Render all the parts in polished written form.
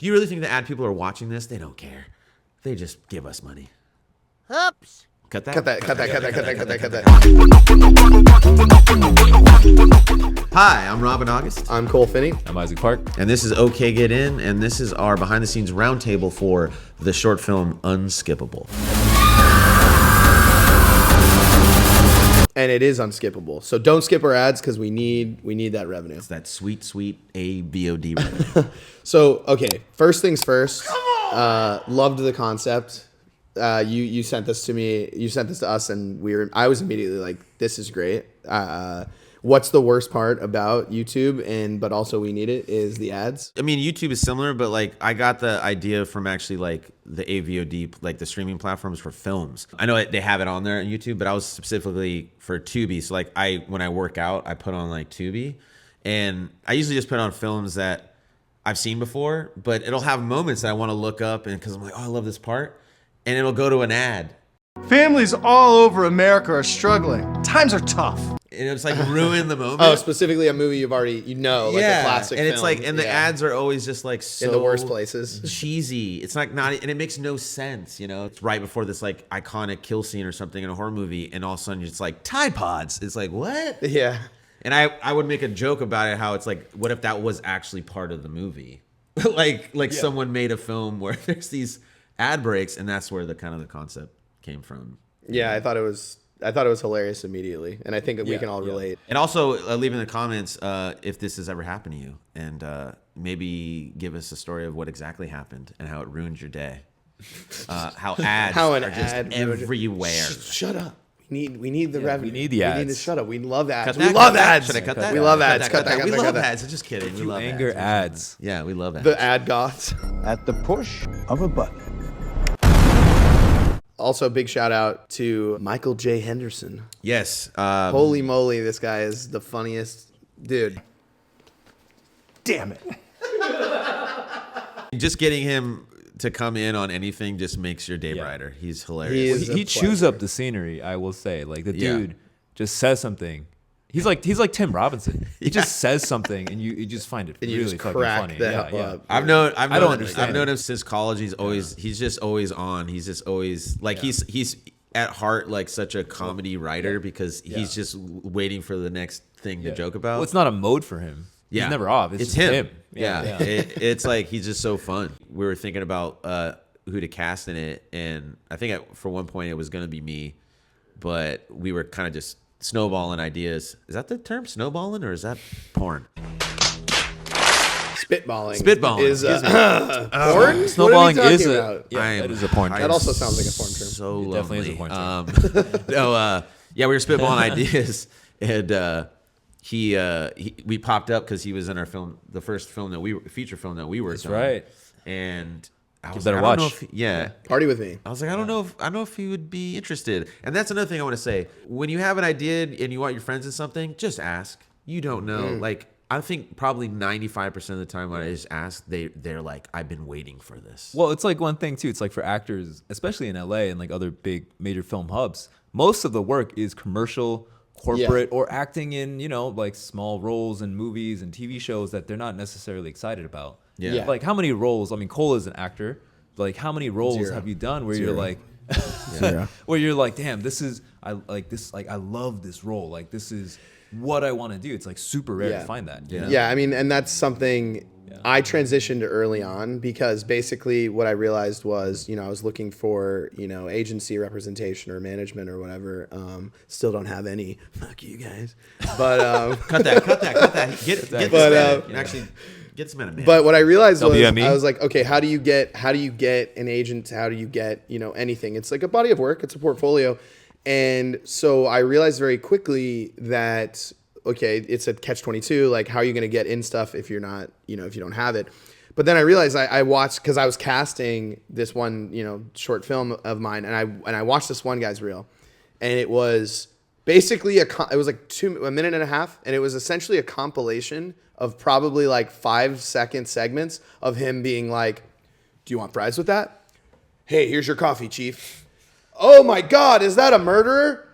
Do you really think the ad people are watching this? They don't care. They just give us money. Oops. Cut that. Cut that. Hi, I'm Robyn August. I'm Cole Finney. I'm Isaac Park. And this is OK Get In, and this is our behind-the-scenes roundtable for the short film Unskippable. And it is unskippable. So don't skip our ads because we need that revenue. It's that sweet, sweet AVOD revenue. So, okay, first things first. Loved the concept. You sent this to me. You sent this to us, and I was immediately like, "This is great." What's the worst part about YouTube? But also we need it is the ads. I mean, YouTube is similar, but like I got the idea from actually like the AVOD, like the streaming platforms for films. I know they have it on there on YouTube, but I was specifically for Tubi. So like when I work out, I put on like Tubi, and I usually just put on films that I've seen before, but it'll have moments that I want to look up, and because I'm like, oh, I love this part, and it'll go to an ad. Families all over America are struggling. Times are tough. And it's like ruin the moment. Oh, specifically a movie you've already, like a classic and film. it's like, and the ads are always just like so in the worst places, cheesy. It's like not, and it makes no sense. You know, it's right before this like iconic kill scene or something in a horror movie, and all of a sudden it's like Tide Pods. It's like what? Yeah. And I would make a joke about it, how it's like, what if that was actually part of the movie? like someone made a film where there's these ad breaks, and that's where the kind of the concept came from. Yeah, I thought it was hilarious immediately, and I think we can all relate. And also leave in the comments if this has ever happened to you, and maybe give us a story of what exactly happened and how it ruined your day. How ads are just everywhere. Shut up. We need the revenue. We need the ads. We need to shut up. We love ads. We love ads. Should I cut that? We love ads. Cut that. We love ads. I'm just kidding. We love Anger ads. Yeah, we love ads. The ad gods. At the push of a button. Also, big shout out to Michael J. Henderson. Yes. Holy moly, this guy is the funniest dude. Damn it. Just getting him to come in on anything just makes your day brighter. He's hilarious. He chews up the scenery, I will say. Like the dude just says something. He's like Tim Robinson. He just says something, and you just find it really fucking funny. I've known him since college. He's just always on. He's just always like he's at heart like such a comedy writer because he's just waiting for the next thing to joke about. Well, it's not a mode for him. Yeah. He's never off. It's just him. Yeah. It's like he's just so fun. We were thinking about who to cast in it, and I think for one point it was going to be me, but we were kind of just snowballing ideas. Is that the term, snowballing, or is that porn? Spitballing is porn. Snowballing is that is a porn term. That also sounds like a porn term. So it definitely is a porn term. We were spitballing ideas, and we popped up because he was in our film, the first film feature film that we worked on. That's right. And I was better like, watch. Party with me. I was like, I don't know if he would be interested. And that's another thing I want to say. When you have an idea and you want your friends in something, just ask. You don't know. Like, I think probably 95% of the time when I just ask, they're like, I've been waiting for this. Well, it's like one thing too. It's like for actors, especially in LA and like other big major film hubs, most of the work is commercial, corporate, or acting in, like small roles in movies and TV shows that they're not necessarily excited about. Yeah. Like how many roles? I mean, Cole is an actor. Like how many roles have you done where you're like, where you're like, damn, I love this role. Like this is what I want to do. It's like super rare to find that. Yeah. I mean, and that's something I transitioned early on because basically what I realized was, I was looking for, agency representation or management or whatever. Still don't have any. Fuck you guys. But cut that. Get actually. Get some man. But what I realized was, WME? I was like, okay, how do you get an agent? How do you get, anything? It's like a body of work. It's a portfolio. And so I realized very quickly that, okay, it's a catch-22. Like, how are you going to get in stuff if you're not, if you don't have it? But then I realized I watched, because I was casting this one, short film of mine, and I watched this one guy's reel, and it was basically it was like a minute and a half, and it was essentially a compilation of probably like 5-second segments of him being like, "Do you want fries with that? Hey, here's your coffee, chief. Oh my God, is that a murderer?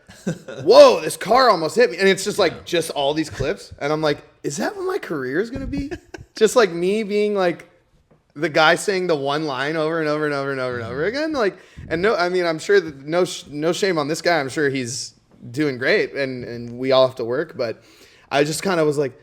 Whoa, this car almost hit me." And it's just like all these clips, and I'm like, is that what my career is gonna be? Just like me being like the guy saying the one line over and over and over and over and over again. Like, and no, I mean, I'm sure that no shame on this guy. I'm sure he's doing great, and we all have to work. But I just kind of was like,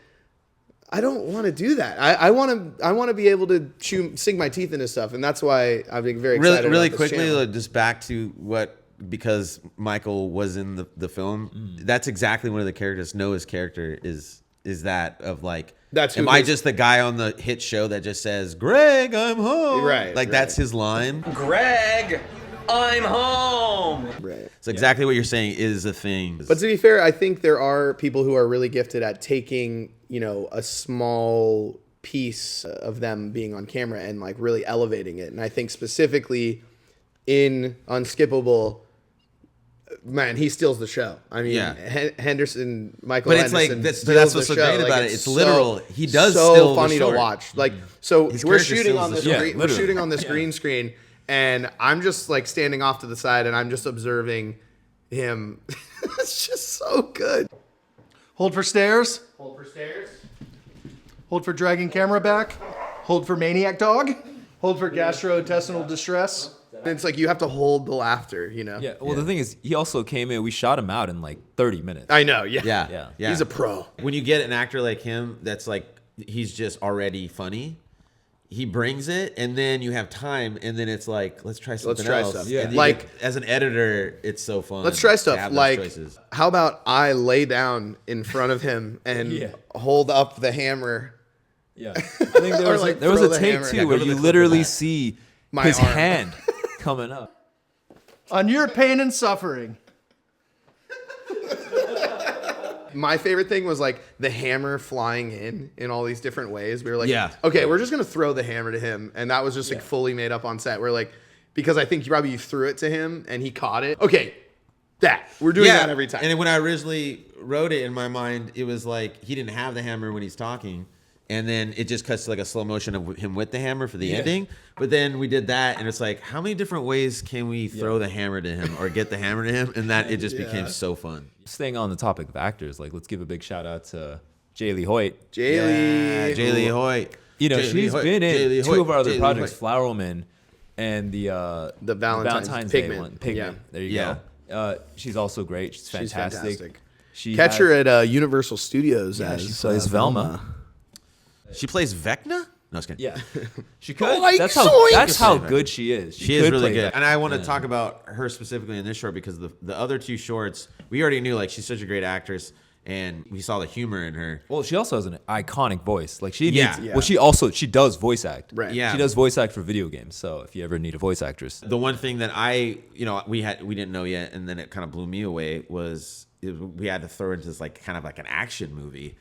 I don't want to do that. I want to be able to sink my teeth into stuff, and that's why I'm being very excited. Really about this quickly, channel. just back to because Michael was in the film. That's exactly one of the characters. Noah's character is that of like. That's who am I his- just the guy on the hit show that just says, "Greg, I'm home"? Right, Like right. that's his line. Greg, I'm home. Right. So exactly what you're saying is a thing. But to be fair, I think there are people who are really gifted at taking, a small piece of them being on camera and like really elevating it. And I think specifically in Unskippable, man, he steals the show. I mean, Yeah. Henderson, Michael But it's like Henderson that's steals what's the so show. great Like, about it. It's so- literal. He does so steal the funny to short. watch. Like, so His we're character shooting steals on the this. short. We're shooting on this green screen, and I'm just like standing off to the side, and I'm just observing him. It's just so good. Hold for stairs. Hold for stairs. Hold for dragging camera back. Hold for maniac dog. Hold for gastrointestinal distress. And it's like you have to hold the laughter, Yeah. Well, the thing is, he also came in. We shot him out in like 30 minutes. I know. Yeah. Yeah. He's a pro. When you get an actor like him, that's like he's just already funny. He brings it, and then you have time, and then it's like let's try something try else. stuff. Yeah. And you Like- get- as an editor, it's so fun. Let's try to stuff have those like choices. how about I lay down in front of him and Yeah. hold up the hammer. Yeah. I think there Or, was, like, there was throw a the take hammer. too Yeah, go where to you the clip of literally that. see My his arm. hand coming up. On your pain and suffering. My favorite thing was like the hammer flying in all these different ways. We were like, Yeah. okay, we're just gonna throw the hammer to him, and that was just like fully made up on set. We're like, because I think you threw it to him and he caught it. Okay, we're doing that every time. And when I originally wrote it in my mind, it was like he didn't have the hammer when he's talking. And then it just cuts to like a slow motion of him with the hammer for the ending. But then we did that, and it's like, how many different ways can we throw the hammer to him or get the hammer to him? And that it just became so fun. Staying on the topic of actors, like let's give a big shout out to Jaley Hoyt. Jaley, Jaley Hoyt. You know, Jaley she's Hoyt. been in Jaley two Hoyt. of our other Jaley projects, Hoyt. Flower Woman and the Valentine's Day Pigment. one. Pigment. Yeah. There you Yeah. go. She's also great. She's fantastic. fantastic. She Catch has- her at Universal Studios as she plays Velma. She plays Vecna? No, I was kidding. Yeah, she could. Like, That's zoinks! how good she is. She is could really play good. Vecna. And I want to talk about her specifically in this short because the other two shorts, we already knew like she's such a great actress and we saw the humor in her. Well, she also has an iconic voice. Like she Yeah. needs. Yeah. Well, she does voice act. Right. Yeah. She does voice act for video games. So if you ever need a voice actress, The one thing that we didn't know yet, and then it kind of blew me away was we had to throw into this like kind of like an action movie.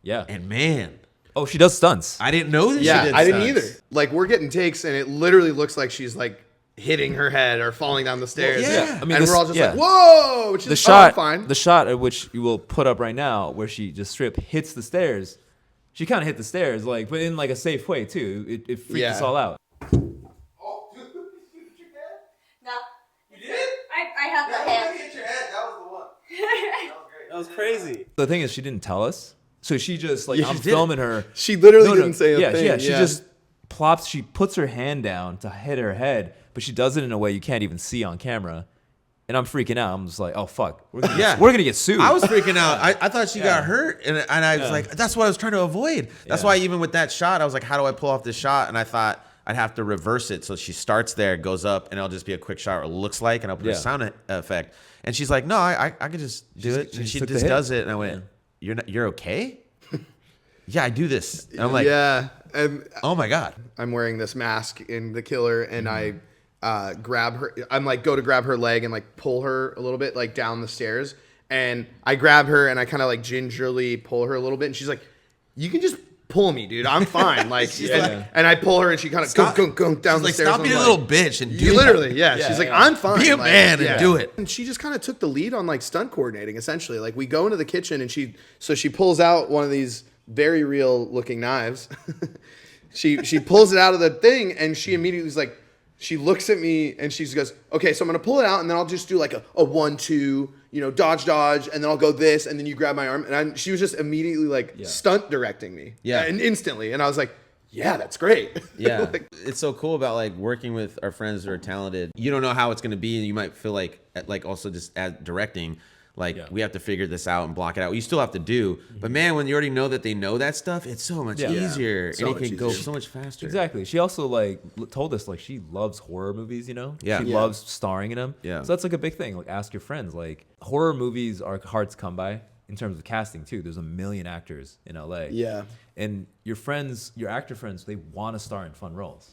yeah. And man, Oh, she does stunts. I didn't know that Yeah, she did I didn't stunts. either. Like we're getting takes, and it literally looks like she's like hitting her head or falling down the stairs. Well, yeah. I mean, and this- we're all just yeah. like, "Whoa!" Which is the shot, fine. the shot at which you will put up right now, where she just straight up hits the stairs. She kind of hit the stairs, like, but in like a safe way too. It freaked Yeah. us all out. No. You did? I had the hand. Hit your head. That was the one. That was crazy. The thing is, she didn't tell us, so she just like Yeah, I'm she did. filming her. She literally didn't say a yeah, thing. Yeah, she just plops. She puts her hand down to hit her head, but she does it in a way you can't even see on camera. And I'm freaking out. I'm just like, oh fuck, we're gonna get sued. I was freaking out. I thought she got hurt, and I was like, that's what I was trying to avoid. That's why even with that shot, I was like, how do I pull off this shot? And I thought I'd have to reverse it. So she starts there, goes up, and it'll just be a quick shot, or it looks like, and I'll put a sound effect. And she's like, no, I could just do it. And she took the just hit. does it, and I went, you're okay? Yeah, I do this. And I'm like, yeah. And oh my God. I'm wearing this mask in The Killer, and I grab her. I'm like, go to grab her leg and like pull her a little bit, like down the stairs. And I grab her and I kind of like gingerly pull her a little bit. And she's like, you can just pull me, dude. I'm fine. Like, and I pull her and she kind of gunk down She's the like, stairs. stop and being a I'm little like, bitch and do You it. literally, yeah. She's like, I'm fine. Be a Like, man and do it. And she just kind of took the lead on like stunt coordinating, essentially. Like we go into the kitchen and she pulls out one of these very real looking knives. she pulls it out of the thing and she immediately is like, she looks at me and she goes, okay, so I'm going to pull it out and then I'll just do like a 1-2, dodge, and then I'll go this and then you grab my arm. And she was just immediately like stunt directing me. Yeah. And instantly. And I was like, yeah, that's great. Yeah. Like, It's so cool about like working with our friends who are talented. You don't know how it's going to be. And you might feel like also just at directing, like we have to figure this out and block it out. You still have to do. But man, when you already know that they know that stuff, it's so much easier. So and much it can go easier. so much faster. Exactly. She also like told us like she loves horror movies, you know? Yeah. She Yeah. loves starring in them. Yeah. So that's like a big thing. Like ask your friends. Like horror movies are hard to come by in terms of casting too. There's a million actors in LA. Yeah. And your friends, your actor friends, they want to star in fun roles.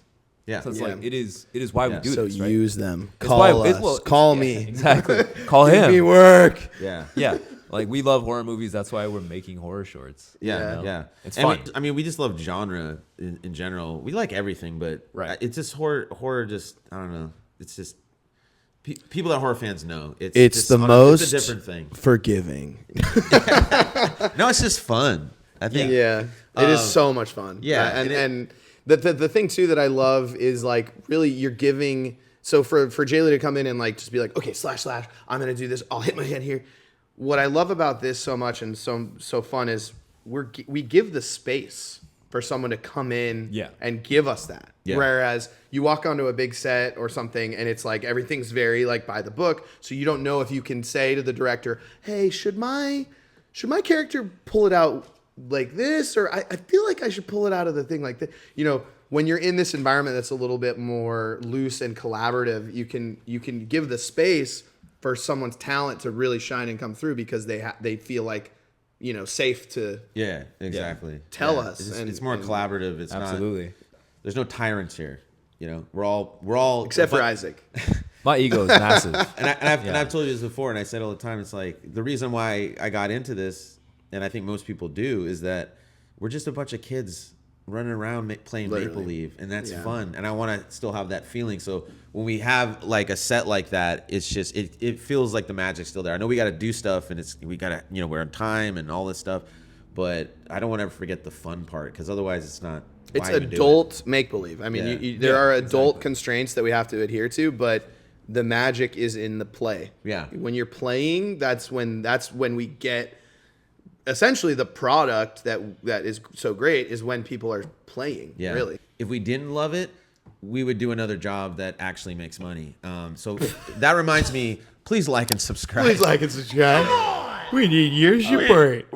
Yeah. So it's Yeah. like it is why we do so this, right? use them. It's Call why- us. well, Call yeah, me. Exactly. Call Give me him. work. Yeah. Yeah. Like we love horror movies. That's why we're making horror shorts. Yeah, you know? It's And fun. I mean, we just love genre in general. We like everything, but it's just horror. Just I don't know. It's just people that are horror fans know. It's just, the most it's a different thing. forgiving. No, it's just fun. I think. Yeah, it is so much fun. Yeah, and the thing too that I love is like really you're giving. So for Jaley to come in and like just be like, okay, slash, I'm gonna do this. I'll hit my head here. What I love about this so much and so fun is we give the space for someone to come in and give us that. Yeah. Whereas you walk onto a big set or something and it's like everything's very like by the book, so you don't know if you can say to the director, hey, should my character pull it out like this, or I feel like I should pull it out of the thing like that. You know, when you're in this environment that's a little bit more loose and collaborative, you can give the space for someone's talent to really shine and come through because they feel like, you know, safe to exactly tell us. It's more collaborative. It's Absolutely. not. There's no tyrants here. You know, we're all except for Isaac. My ego is massive. And I've told you this before, and I said all the time. It's like the reason why I got into this, and I think most people do, is that we're just a bunch of kids running around playing make believe, and that's fun. And I want to still have that feeling. So when we have like a set like that, it's just it feels like the magic's still there. I know we got to do stuff, and we got to we're on time and all this stuff, but I don't want to ever forget the fun part because otherwise it's not. It's adult make believe. I mean, there are adult constraints that we have to adhere to, but the magic is in the play. Yeah. When you're playing, that's when we get. Essentially, the product that is so great is when people are playing. Yeah. Really. If we didn't love it, we would do another job that actually makes money. So that reminds me, please like and subscribe. Please like and subscribe. We need your support.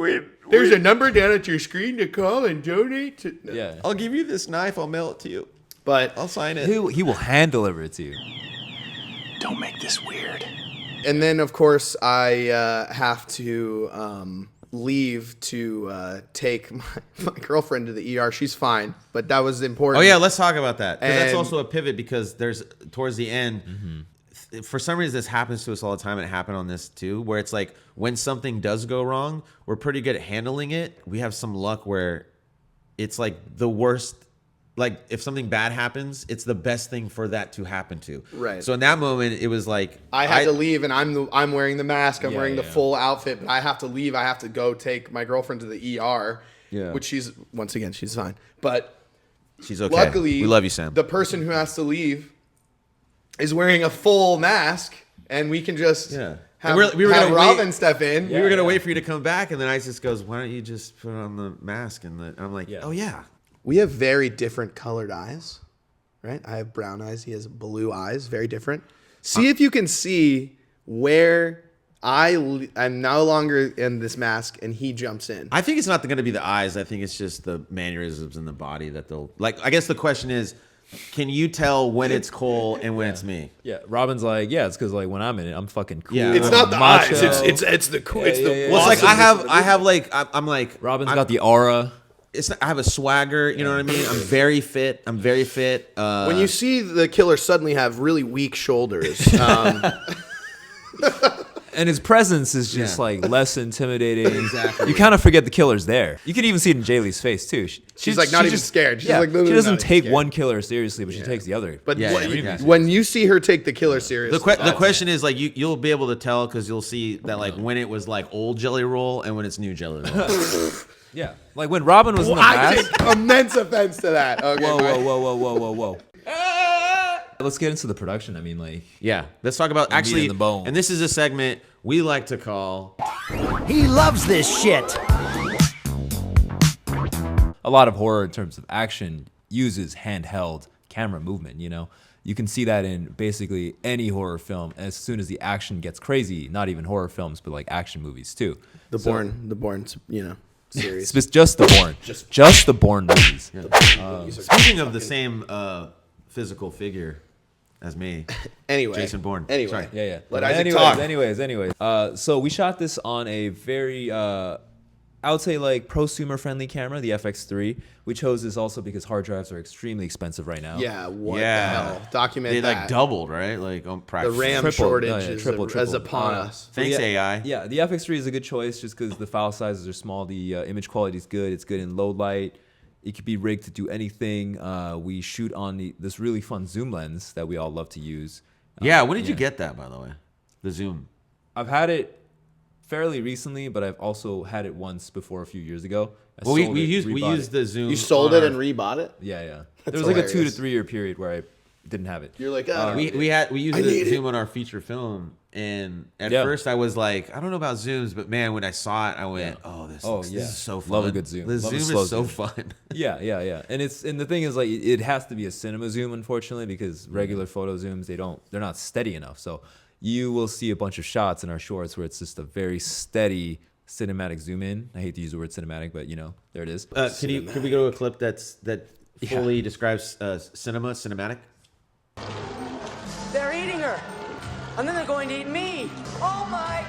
There's a number down at your screen to call and donate to. Yeah. I'll give you this knife. I'll mail it to you. But I'll sign it. He will hand deliver it to you. Don't make this weird. And then, of course, I have to leave to take my girlfriend to the ER. She's fine, but that was important. Oh yeah, let's talk about that. 'Cause that's And- also a pivot because there's towards the end. For some reason, this happens to us all the time, and it happened on this too, where it's like when something does go wrong, we're pretty good at handling it. We have some luck where it's like the worst. Like if something bad happens, it's the best thing for that to happen to. Right. So in that moment, it was like I had to leave, and I'm wearing the mask. I'm wearing the yeah. full outfit, but I have to leave. I have to go take my girlfriend to the ER. Yeah. Which she's fine, but she's okay. luckily We love you, Sam. The person who has to leave is wearing a full mask, and we can just Yeah. have, We were have gonna Robyn wait. step in. We were gonna wait for you to come back, and then Isis goes, "Why don't you just put on the mask?" And I'm like, "Oh yeah." We have very different colored eyes, right? I have brown eyes. He has blue eyes. Very different. See if you can see where I'm no longer in this mask, and he jumps in. I think it's not going to be the eyes. I think it's just the mannerisms in the body that they'll like. I guess the question is, can you tell when it's Cole and when it's me? Yeah. Robin's like, yeah, it's because like when I'm in it, I'm fucking cool. Yeah. It's I'm not the macho. eyes. It's the cool. It's the. Well, it's like awesomeness. I have like I'm like Robin's got the aura. I have a swagger. You know what I mean? I'm very fit. When you see the killer suddenly have really weak shoulders, And his presence is just like less intimidating. Exactly. You kind of forget the killer's there. You can even see it in Jaley's face too. she's like not even scared. She's like she literally doesn't not even take scared. one killer seriously, but she takes the other. But Yeah, when you see her take the killer seriously, the question is like you'll be able to tell because you'll see that like when it was like old Jelly Roll and when it's new Jelly Roll. Yeah, like when Robin was in the I mask. take immense offense to that. Okay, Whoa. Let's get into the production. I mean, like, Yeah, let's talk about meat actually. and the bone. And this is a segment we like to call He loves this shit. a lot of horror in terms of action uses handheld camera movement. You can see that in basically any horror film. As soon as the action gets crazy, not even horror films, but like action movies too. The Bourne, series. Just the Bourne, just the Bourne movies. Speaking of the same physical figure as me, Anyway, Jason Bourne. Anyway, Sorry. Yeah. Let Isaac talk. Anyways. So we shot this on a very, I would say like prosumer friendly camera, the FX3. We chose this also because hard drives are extremely expensive right now. Yeah, what Yeah. the hell? Document They that. like doubled, right? Like on The practice. RAM Triple. shortage Oh, yeah, is triple. is upon us. Thanks, yeah, AI. Yeah, the FX3 is a good choice just because the file sizes are small. The image quality is good. It's good in low light. It could be rigged to do anything. We shoot on this really fun zoom lens that we all love to use. Yeah, when did you get that, by the way? The zoom. I've had it fairly recently, but I've also had it once before a few years ago. Well, we used the zoom. You sold it and rebought it? Yeah. That's There was like a 2 to hilarious. 3 year period where I didn't have it. You're like, we used I the need zoom on our feature film, and at Yeah. first I was like, I don't know about zooms, but man, when I saw it, I went, this is so fun. Love a good zoom. The Love a zoom slow is so zoom. fun. Yeah. And the thing is, like, it has to be a cinema zoom, unfortunately, because regular photo zooms, they're not steady enough. So you will see a bunch of shots in our shorts where it's just a very steady cinematic zoom in. I hate to use the word cinematic, but there it is. Could we go to a clip that fully describes cinematic? They're eating her. And then they're going to eat me. Oh my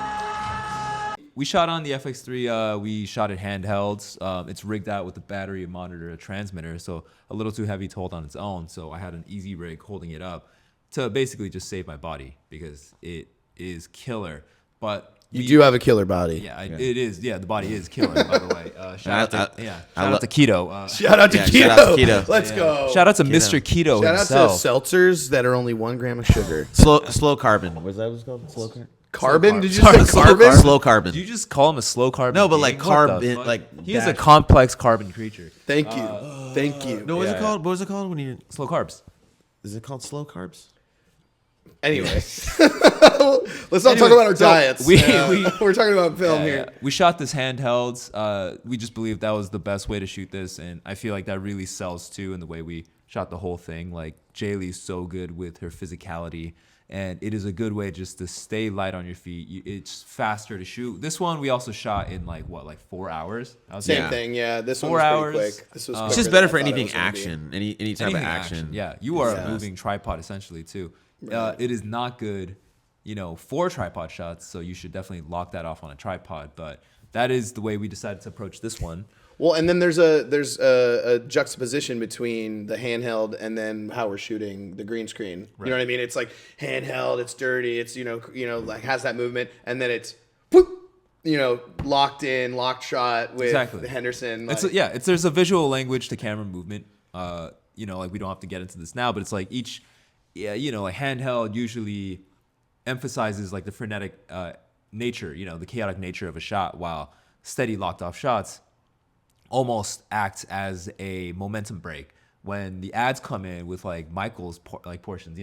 God! We shot on the FX3. We shot it handheld. It's rigged out with a battery, a monitor, a transmitter, so a little too heavy to hold on its own. So I had an easy rig holding it up to basically just save my body because it is killer. But you do have a killer body. Yeah, it is. Yeah, the body is killer, by the way. Shout out to Keto. Shout out to Keto. Shout out to Keto. Let's go. Shout out to Mr. Keto Shout himself. out to seltzers that are only 1 gram of sugar. Slow carbon. Was that what it's called? Slow carbon. Carbon? Did you Sorry, say carbon? Slow carbon. Did you just call him a slow carbon? No, but like being? What the carbon, fuck? like He is a dash. complex carbon creature. Thank you. Thank you. No, what's Yeah, it called? What was it called when you? Slow carbs. Is it called slow carbs? Anyway, let's not talk about our diets. we're talking about film here. We shot this handheld. We just believed that was the best way to shoot this, and I feel like that really sells too in the way we shot the whole thing. Like Jaley's so good with her physicality, and it is a good way just to stay light on your feet. It's faster to shoot. This one we also shot in like 4 hours. Same thing, yeah. This one 4 was hours. pretty quick. This was It's quicker just better than I for thought it anything was gonna be. action, any type of Anything action. Yeah, you are a moving tripod essentially too. It is not good, for tripod shots. So you should definitely lock that off on a tripod. But that is the way we decided to approach this one. Well, and then there's a juxtaposition between the handheld and then how we're shooting the green screen. You know what I mean? It's like handheld, it's dirty, it's like has that movement, and then it's whoop, locked shot with Exactly. Henderson. There's a visual language to camera movement. Like we don't have to get into this now, but it's like each, like handheld usually emphasizes like the frenetic nature, the chaotic nature of a shot, while steady locked off shots almost act as a momentum break. When the ads come in with like Michael's portions,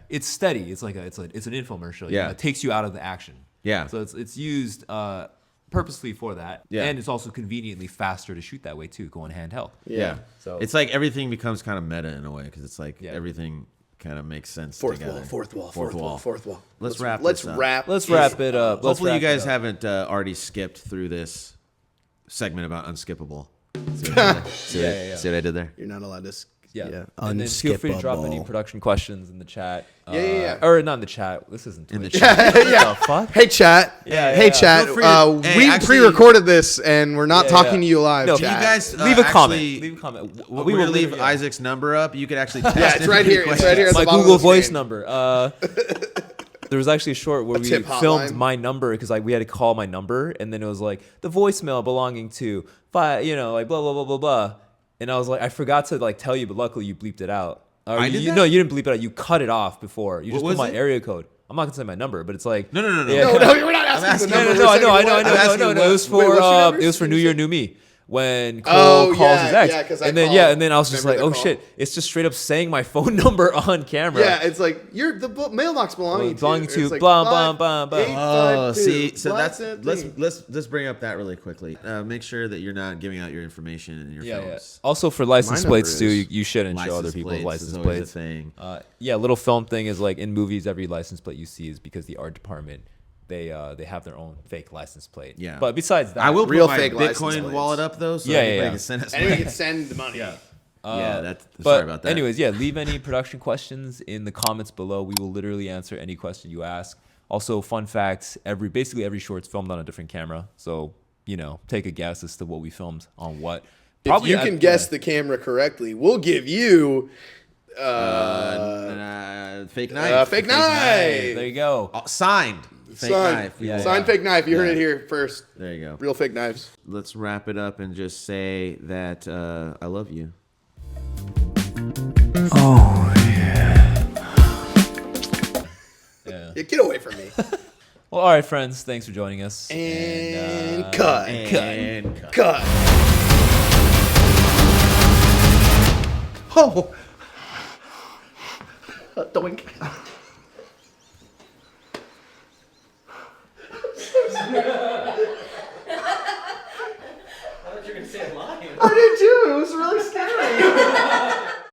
it's steady. It's like it's an infomercial. Yeah. It takes you out of the action. Yeah. So it's used purposely for that. Yeah. And it's also conveniently faster to shoot that way too, going handheld. Yeah. So it's like everything becomes kind of meta in a way because it's like everything kind of makes sense together. Fourth wall. Let's wrap Let's this up. wrap it up. Hopefully you guys haven't already skipped through this segment about Unskippable. See what I did there? You're not allowed to. Yeah. And then feel free to drop any production questions in the chat. Yeah. Or not in the chat. This isn't In the Twitch. chat. Yeah. Fuck? Hey chat. Yeah, Hey yeah. chat. Feel free to- We actually- pre-recorded this and we're not talking yeah. to you live. No, chat. You guys Leave a comment. actually- Leave a comment. We will leave Isaac's number up. You could actually text Yeah, it's him right any here. It's right here. questions. at the My bottom of Google the Voice screen. number. There was actually a short where we tip filmed hotline. my number because we had to call my number, and then it was like the voicemail belonging to blah blah blah blah blah, and I was like, I forgot to tell you, but luckily you bleeped it out. I did that? No, you didn't bleep it out. You cut it off before. You just What put my was it? area code. I'm not gonna say my number, but it's like No. Yeah. No, you're not asking the asking- number. No, We're I saying know. what- I'm asking It was Wait, what's your for number? it was for New Year, New Me. when Cole calls his ex. yeah, 'cause and then I was just like, oh shit, it's just straight up saying my phone number on camera. Yeah, it's like you're the mailbox belonging to It's like, blah blah blah blah. Oh, see, so let's bring up that really quickly. Make sure that you're not giving out your information in your films. Also for license My plates number too, is- you shouldn't show other License people's plates license is always plates. a thing. Little film thing is like in movies, every license plate you see is because the art department they have their own fake license plate. Yeah. But besides that, I will Real put my fake license Bitcoin plates. wallet up though, so Yeah, anybody yeah. can send us Anyone money. can send the money. Yeah, But sorry about that. Anyways, leave any production questions in the comments below. We will literally answer any question you ask. Also, fun facts: basically every short's filmed on a different camera, so take a guess as to what we filmed on what. If you can guess the camera correctly, we'll give you fake knife. fake knife. There you go. Signed. Fake knife. Signed fake knife. You heard it here first. There you go. Real fake knives. Let's wrap it up and just say that I love you. Yeah. Yeah, get away from me. Well, all right, friends. Thanks for joining us. And cut. And Cut. Oh. Doink. I thought you were gonna say a line. I did too. It was really scary.